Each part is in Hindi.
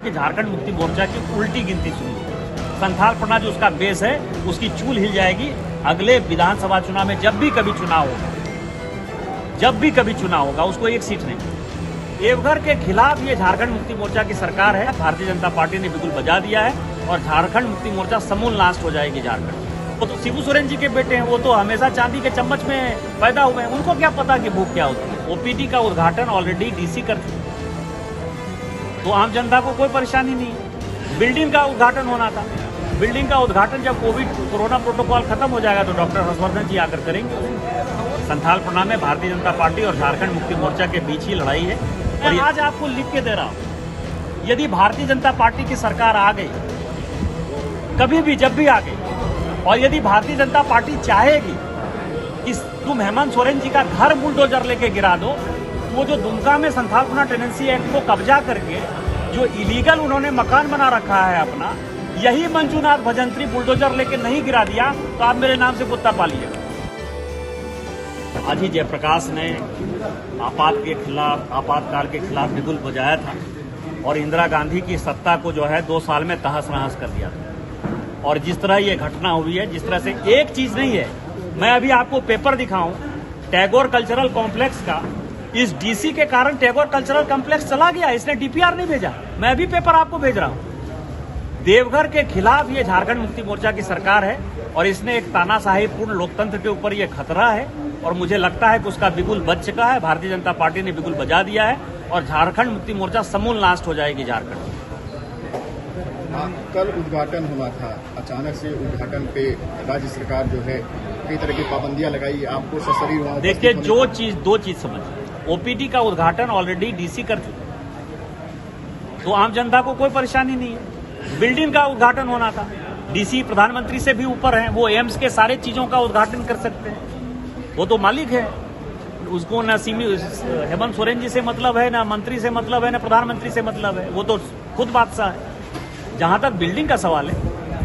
कि झारखंड मुक्ति मोर्चा की उल्टी गिनती शुरू हुई। संथाल परगना जो उसका बेस है उसकी चूल हिल जाएगी। अगले विधानसभा चुनाव में जब भी कभी चुनाव होगा उसको एक सीट नहीं। देवघर के खिलाफ ये झारखंड मुक्ति मोर्चा की सरकार है। भारतीय जनता पार्टी ने बिल्कुल बजा दिया है और झारखंड मुक्ति मोर्चा समूल नाश हो जाएगी झारखंड। वो तो शिबू सोरेन जी के बेटे हैं, वो तो हमेशा चांदी के चम्मच में पैदा हुए हैं। उनको क्या पता कि भूख क्या होती है। ओपीडी का उद्घाटन ऑलरेडी डीसी कर चुके, तो आम जनता को कोई परेशानी नहीं है। बिल्डिंग का उद्घाटन होना था, बिल्डिंग का उद्घाटन जब कोरोना प्रोटोकॉल खत्म हो जाएगा तो डॉक्टर हर्षवर्धन जी आकर करेंगे। संथाल परगना में भारतीय जनता पार्टी और झारखंड मुक्ति मोर्चा के बीच ही लड़ाई है। और आज आपको लिख के दे रहा हूं, यदि भारतीय जनता पार्टी की सरकार आ गई, कभी भी जब भी आ गई, और यदि भारतीय जनता पार्टी चाहेगी कि तुम हेमंत सोरेन जी का घर बुलडोजर लेके गिरा दो, वो जो दुमका में संथाल परगना टेनेंसी एक्ट को कब्जा करके जो इलीगल उन्होंने मकान बना रखा है अपना, यही मंजूनाथ भजंत्री बुलडोजर लेके नहीं गिरा दिया तो आप मेरे नाम से कुत्ता पालिएगा। आज ही जयप्रकाश ने आपातकाल के खिलाफ बिगुल बजाया था और इंदिरा गांधी की सत्ता को जो है 2 साल में तहस नहस कर दिया था। और जिस तरह ये घटना हुई है, जिस तरह से एक चीज नहीं है, मैं अभी आपको पेपर दिखाऊं, टैगोर कल्चरल कॉम्प्लेक्स का, इस डीसी के कारण टैगोर कल्चरल कॉम्प्लेक्स चला गया। इसने डीपीआर नहीं भेजा, मैं अभी पेपर आपको भेज रहा हूं। देवघर के खिलाफ ये झारखंड मुक्ति मोर्चा की सरकार है और इसने एक तानाशाही पूर्ण लोकतंत्र के ऊपर ये खतरा है और मुझे लगता है कि उसका बिगुल बज चुका है। भारतीय जनता पार्टी ने बिगुल बजा दिया है और झारखंड मुक्ति मोर्चा समूल नाश हो जाएगी झारखंड। कल उद्घाटन हुआ था, अचानक से उद्घाटन पे राज्य सरकार जो है कई तरह की पाबंदियां लगाई, आपको सशरीर वहां। देखिए, दो चीज समझिए, ओपीडी का उद्घाटन ऑलरेडी डीसी कर चुके, तो आम जनता को कोई परेशानी नहीं है। बिल्डिंग का उद्घाटन होना था, डीसी प्रधानमंत्री से भी ऊपर है, वो एम्स के सारे चीजों का उद्घाटन कर सकते हैं, वो तो मालिक है। उसको न हेमंत सोरेन जी से मतलब है, ना मंत्री से मतलब है, ना प्रधानमंत्री से मतलब है, वो तो खुद बादशाह है। जहां तक बिल्डिंग का सवाल है,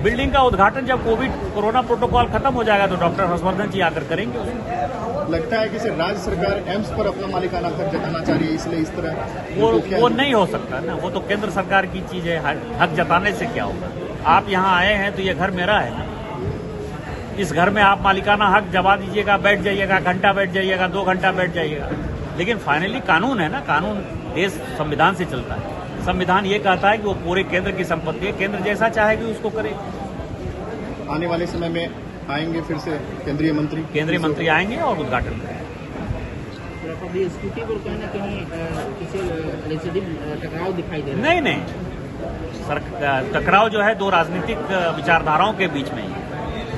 बिल्डिंग का उद्घाटन जब कोरोना प्रोटोकॉल खत्म हो जाएगा तो डॉक्टर हर्षवर्धन जी आकर करेंगे। लगता है कि राज्य सरकार एम्स पर अपना मालिकाना हक जताना चाह रही है, इसलिए इस तरह वो नहीं हो सकता ना, वो तो केंद्र सरकार की चीज है। हक जताने से क्या होगा? आप यहाँ आए हैं तो ये घर मेरा है ना, इस घर में आप मालिकाना हक जमा दीजिएगा, बैठ जाइएगा, घंटा बैठ जाइएगा, 2 घंटा बैठ जाइएगा, लेकिन फाइनली कानून है ना, कानून देश संविधान से चलता है। संविधान ये कहता है कि वो पूरे केंद्र की संपत्ति है, केंद्र जैसा चाहेगी उसको करे। आने वाले समय में आएंगे फिर से केंद्रीय मंत्री आएंगे और उद्घाटन करेंगे। स्कूटी पर कहीं ना कहीं टकराव दिखाई दे रहा है। नहीं, टकराव जो है 2 राजनीतिक विचारधाराओं के बीच में ही।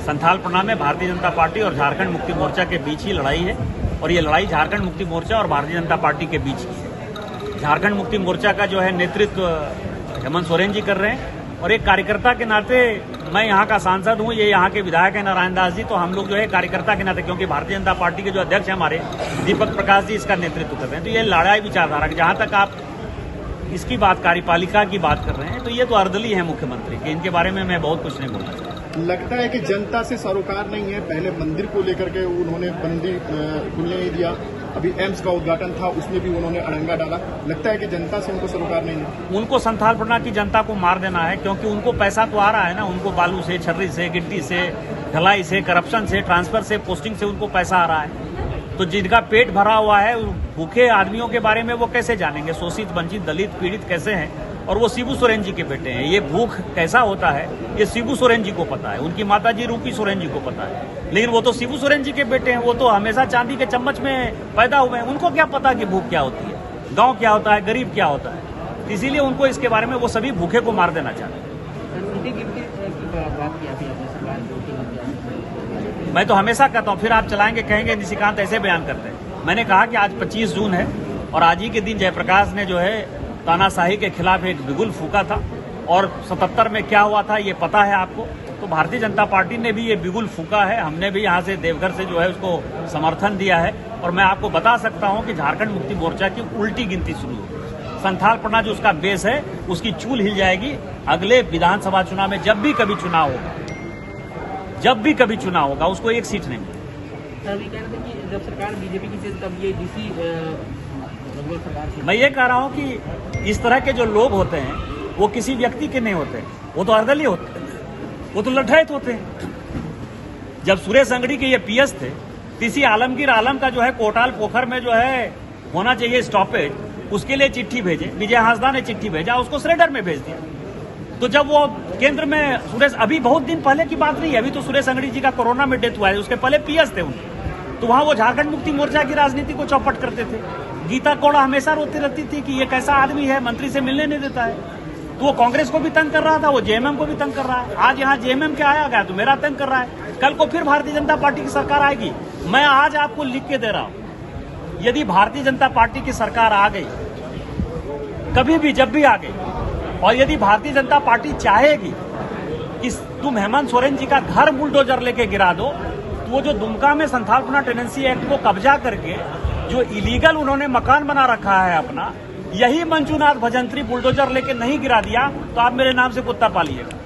संथाल परगना में भारतीय जनता पार्टी और झारखंड मुक्ति मोर्चा के बीच ही लड़ाई है और ये लड़ाई झारखंड मुक्ति मोर्चा और भारतीय जनता पार्टी के बीच की है। झारखंड मुक्ति मोर्चा का जो है नेतृत्व हेमंत सोरेन जी कर रहे हैं और एक कार्यकर्ता के नाते, मैं यहाँ का सांसद हूँ, ये यहाँ के विधायक है नारायण दास जी, तो हम लोग जो है कार्यकर्ता के नाते, क्योंकि भारतीय जनता पार्टी के जो अध्यक्ष हैं हमारे दीपक प्रकाश जी, इसका नेतृत्व कर रहे हैं, तो ये लड़ाई विचारधारा की। जहाँ तक आप इसकी बात, कार्यपालिका की बात कर रहे हैं, तो ये तो अर्दली है मुख्यमंत्री की, इनके बारे में मैं बहुत कुछ नहीं बोलना चाहता। लगता है कि जनता से सरोकार नहीं है। पहले मंदिर को लेकर के उन्होंने मंदिर खुलने नहीं दिया, अभी एम्स का उद्घाटन था उसमें भी उन्होंने अड़ंगा डाला। लगता है कि जनता से उनको सरोकार नहीं है। उनको संथाल परगना की जनता को मार देना है, क्योंकि उनको पैसा तो आ रहा है ना, उनको बालू से, छर्री से, गिट्टी से, ढलाई से, करप्शन से, ट्रांसफर से, पोस्टिंग से उनको पैसा आ रहा है। तो जिनका पेट भरा हुआ है, भूखे आदमियों के बारे में वो कैसे जानेंगे? शोषित, वंचित, दलित, पीड़ित कैसे हैं? और वो शिबू सोरेन जी के बेटे हैं। ये भूख कैसा होता है ये शिबू सोरेन जी को पता है, उनकी माताजी रूपी सोरेन जी को पता है, लेकिन वो तो शिबू सोरेन जी के बेटे हैं, वो तो हमेशा चांदी के चम्मच में पैदा हुए हैं। उनको क्या पता कि भूख क्या होती है, गांव क्या होता है, गरीब क्या होता है? इसीलिए उनको इसके बारे में, वो सभी भूखे को मार देना चाहते हैं। मैं तो हमेशा कहता हूँ, फिर आप चलाएंगे, कहेंगे निशिकांत ऐसे बयान करते हैं। मैंने कहा कि आज 25 जून है और आज ही के दिन जयप्रकाश ने जो है तानाशाही के खिलाफ एक बिगुल फूका था और 77 में क्या हुआ था ये पता है आपको। तो भारतीय जनता पार्टी ने भी ये बिगुल फूका है, हमने भी यहाँ से देवघर से जो है उसको समर्थन दिया है और मैं आपको बता सकता हूँ कि झारखंड मुक्ति मोर्चा की उल्टी गिनती शुरू होगी। संथाल परगना जो उसका बेस है उसकी चूल हिल जाएगी। अगले विधानसभा चुनाव में जब भी कभी चुनाव होगा उसको एक सीट नहीं मिलेगी। जब सरकार बीजेपी की थी तब ये डीसी मैं ये कह रहा हूं कि इस तरह के जो लोग होते हैं वो किसी व्यक्ति के नहीं होते, वो तो अर्दली होते, वो तो लठैत होते हैं। जब सुरेश अंगड़ी के ये पीएस थे, किसी आलमगीर आलम का जो है कोटाल पोखर में जो है होना चाहिए स्टॉपेज, उसके लिए चिट्ठी भेजे, विजय हांसदा ने चिट्ठी भेजा, उसको श्रेडर में भेज दिया। तो जब वो केंद्र में सुरेश, अभी बहुत दिन पहले की बात नहीं है, अभी तो सुरेश अंगड़ी जी का कोरोना में डेथ हुआ है, उसके पहले पीएस थे उनके, तो वहां वो झारखंड मुक्ति मोर्चा की राजनीति को चौपट करते थे। गीता कोड़ा हमेशा रोती रहती थी कि ये कैसा आदमी है, मंत्री से मिलने नहीं देता है। तो वो कांग्रेस को भी तंग कर रहा था, वो जेएमएम को भी तंग कर रहा है। आज यहाँ जेएमएम के आया गया तो मेरा तंग कर रहा है, कल को फिर भारतीय जनता पार्टी की सरकार आएगी। मैं आज आपको लिख के दे रहा हूं, यदि भारतीय जनता पार्टी की सरकार आ गई, कभी भी जब भी आ गई, और यदि भारतीय जनता पार्टी चाहेगी कि तुम हेमंत सोरेन जी का घर बुलडोजर लेके गिरा दो, तो वो जो दुमका में संथालपुना टेनेंसी एक्ट को कब्जा करके जो इलीगल उन्होंने मकान बना रखा है अपना, यही मंजूनाथ भजंत्री बुलडोजर लेके नहीं गिरा दिया तो आप मेरे नाम से कुत्ता पालिएगा।